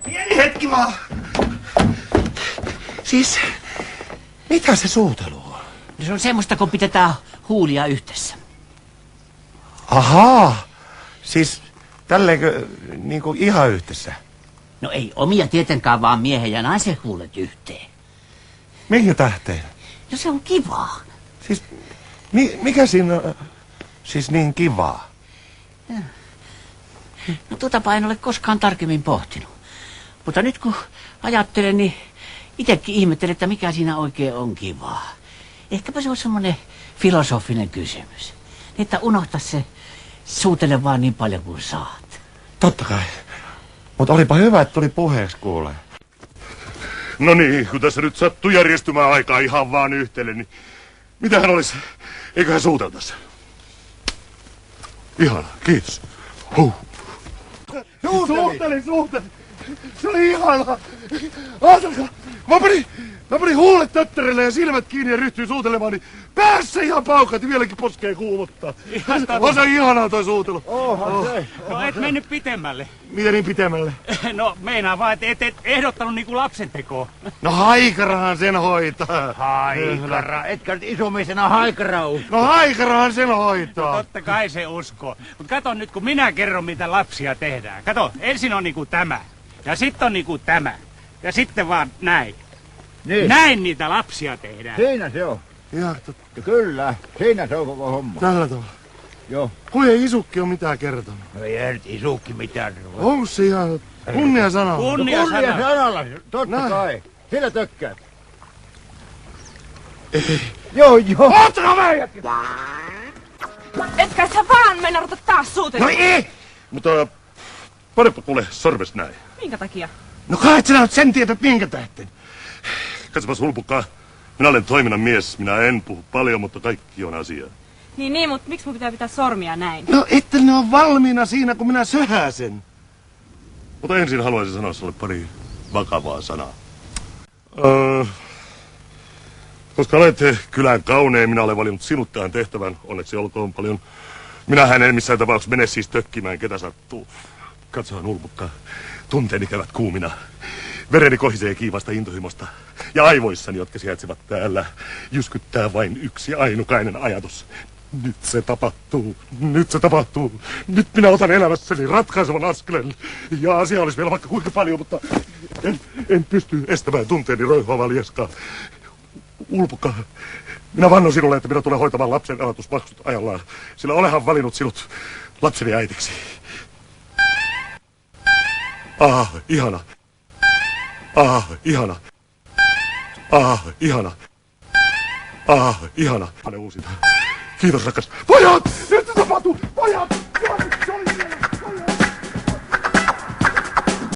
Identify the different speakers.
Speaker 1: Pieni hetki vaan. Siis, mitä se suutelu on?
Speaker 2: Se on semmoista, kun pidetään huulia yhdessä.
Speaker 1: Ahaa, siis tälleenkö niinku ihan yhdessä?
Speaker 2: No ei omia tietenkään, vaan miehen ja naisen huulet yhteen.
Speaker 1: Minkä tähteen?
Speaker 2: No se on kivaa.
Speaker 1: Siis, mikä siinä on siis niin kivaa?
Speaker 2: No tuotapa en ole koskaan tarkemmin pohtinut. Mutta nyt kun ajattelen, niin itsekin ihmettelen, että mikä siinä oikein on kivaa. Ehkäpä se on semmoinen filosofinen kysymys. Että unohta se, suutele vaan niin paljon kuin saat.
Speaker 1: Totta kai. Mutta olipa hyvä, että tuli puheeksi kuulee.
Speaker 3: No niin, kun tässä nyt sattuu järjestymään aikaa ihan vaan yhteelle, niin mitähän olisi? Eiköhän suuteltaisi. Ihana, kiitos. Suutelin. Se oli ihanaa. Ajatelkaa, mä panin huulet töttärille ja silmät kiinni ja ryhtyin suutelemaan, niin päässä ihan paukati, vieläkin poskee kuumottaa. On se ihanaa toi suutelu.
Speaker 4: Se. No et mennyt pitemmälle.
Speaker 3: Miten niin pitemmälle?
Speaker 4: No meinaa vaan, että et ehdottanut niinku lapsentekoa.
Speaker 3: No haikarahan sen hoitaa.
Speaker 5: Haikara, etkä nyt isomiesena haikara usko.
Speaker 3: No haikarahan sen hoitaa.
Speaker 4: Totta kai se uskoo. Mut kato nyt, kun minä kerron, mitä lapsia tehdään. Kato, ensin on niinku tämä. Ja sitten on niinku tämä. Ja sitten vaan näin.
Speaker 5: Niin.
Speaker 4: Näin niitä lapsia tehdään.
Speaker 5: Siinä se on.
Speaker 3: Ihan
Speaker 5: Kyllä, siinä se on koko homma.
Speaker 3: tällä tavalla.
Speaker 5: Joo.
Speaker 3: Kui ei isukki ole mitään kertonut.
Speaker 5: No ei nyt isukki mitään.
Speaker 3: Onko se ihan kunnia sana?
Speaker 4: Kunnia
Speaker 5: Kunnia
Speaker 4: sana.
Speaker 5: sanalla, totta
Speaker 3: Näin.
Speaker 5: kai. Sillä tökkää. Joo.
Speaker 3: Ottakaa meidät!
Speaker 6: Etkä sä vaan mennä ruveta taas
Speaker 3: No
Speaker 6: suutelemaan.
Speaker 3: ei! Mutta panepa kuule sormes näin.
Speaker 6: Minkä takia?
Speaker 3: No kai et sinä nyt sen tiedät minkä tähten. Katsopas Hulpukkaa. Minä olen toiminnan mies. Minä en puhu paljon, mutta kaikki on asiaa.
Speaker 6: Niin, mutta miksi mun pitää pitää sormia näin?
Speaker 3: No että ne on valmiina siinä, kun minä söhäsen. Mutta ensin haluaisin sanoa sinulle pari vakavaa sanaa. Koska olet kylän kaunein, minä olen valinnut sinut tähän tehtävän. Onneksi olkoon paljon. Minähän en missään tapauksessa mene siis tökkimään, ketä sattuu. Katsohan Hulpukkaa. Tunteeni käyvät kuumina. Vereni kohisee kiivasta intohimosta. Ja aivoissani, jotka sijaitsevat täällä, jyskyttää vain yksi ainukainen ajatus. Nyt se tapahtuu. Nyt minä otan elämässäni ratkaisevan askeleen. Ja asia olisi vielä vaikka kuinka paljon, mutta en pysty estämään tunteeni roihuavaa lieskaa. Ulpukka, minä vannon sinulle, että minä tulen hoitamaan lapsen elatusmaksut ajallaan. Sillä olenhan valinnut sinut lapseni äitiksi. Ihana. Ihana. Pane uusinta. Kiitos rakas. Pojat! Nyt se tapahtuu! Pojat!